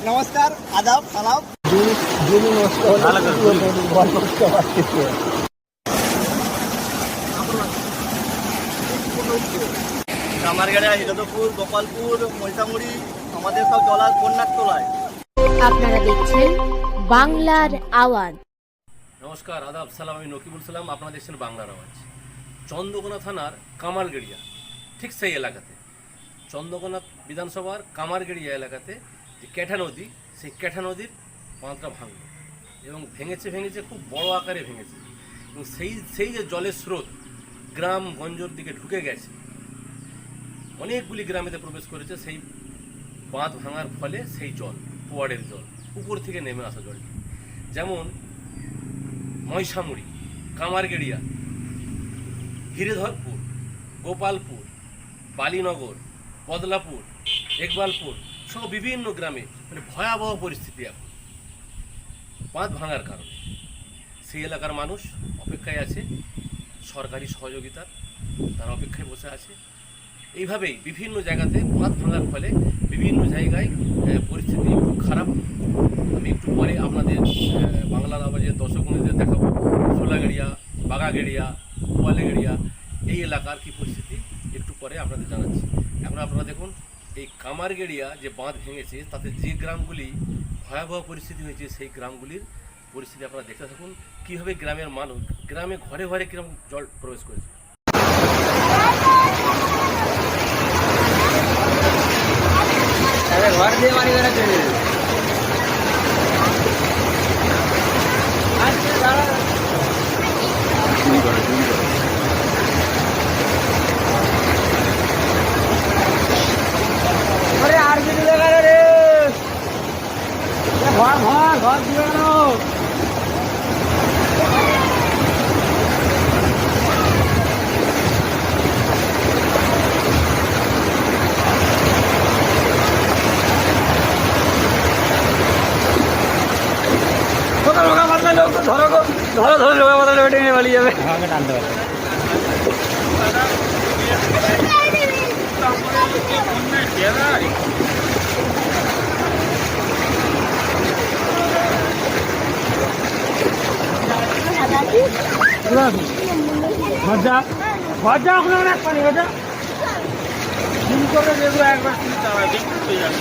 নমস্কার, আদাব, সালাম। কামারগাড়িয়া, হিরদপুর, গোপালপুর, মৈসামুড়ি, আমাদের সব জলার বন্যার তোলায়। আপনারা দেখছেন বাংলার আওয়াজ। নমস্কার, আদাব, সালাম। আমি নকিবুল সালাম, আপনারা দেখছেন বাংলার আওয়াজ। চন্দ্রকোনা থানার কামারগেড়িয়া, ঠিক সেই এলাকাতে, চন্দ্রকোনা বিধানসভার কামারগেড়িয়া এলাকাতে যে ক্যাঠা নদী, সেই ক্যাঠা নদীর বাঁধটা ভাঙল এবং ভেঙেছে খুব বড় আকারে ভেঙেছে। এবং সেই যে জলের স্রোত গ্রাম গঞ্জর দিকে ঢুকে গেছে, অনেকগুলি গ্রামেতে প্রবেশ করেছে। সেই বাঁধ ভাঙার ফলে সেই জল, পোয়াড়ের জল, উপর থেকে নেমে আসা জল, যেমন ময়সামুড়ি, কামারগেড়িয়া, হিরেধরপুর, গোপালপুর, বালিনগর, বদলাপুর, একবালপুর সহ বিভিন্ন গ্রামে মানে ভয়াবহ পরিস্থিতি এখন বাঁধ ভাঙার কারণে। সেই এলাকার মানুষ অপেক্ষায় আছে সরকারি সহযোগিতার, তারা অপেক্ষায় বসে আছে। এইভাবেই বিভিন্ন জায়গাতে বাঁধ ভাঙার ফলে বিভিন্ন জায়গায় পরিস্থিতি খুব খারাপ। আমি একটু পরে আপনাদের বাংলার আওয়াজের দর্শক বন্ধুদের দেখাবো সোলাগেড়িয়া, বাগাগেড়িয়া, গোয়ালেগেড়িয়া এই এলাকার কী পরিস্থিতি একটু পরে আপনাদের জানাচ্ছি। এখন আপনারা দেখুন এই কামারগেড়িয়া যে বাঁধ ভেঙেছে তাতে যে গ্রামগুলি ভয়াবহ পরিস্থিতি হয়েছে, সেই গ্রামগুলির পরিস্থিতি আপনারা দেখতে থাকুন। কীভাবে গ্রামের মানুষ গ্রামে ঘরে ঘরে কীরকম জল প্রবেশ করেছে। ঘর দিয়ে বাড়ি বেড়াচ্ছে। আর কিছু দেখা রে, ঘর দিয়ে ধরো লোকা মাথায় ওঠে নিয়ে পালিয়ে যাবে। টানতে পারবে মজা মজা ওখানে অনেক পানি মজা দিন করে যেগুলো একবার কিনতে হবে বিক্রি হয়ে যাবে।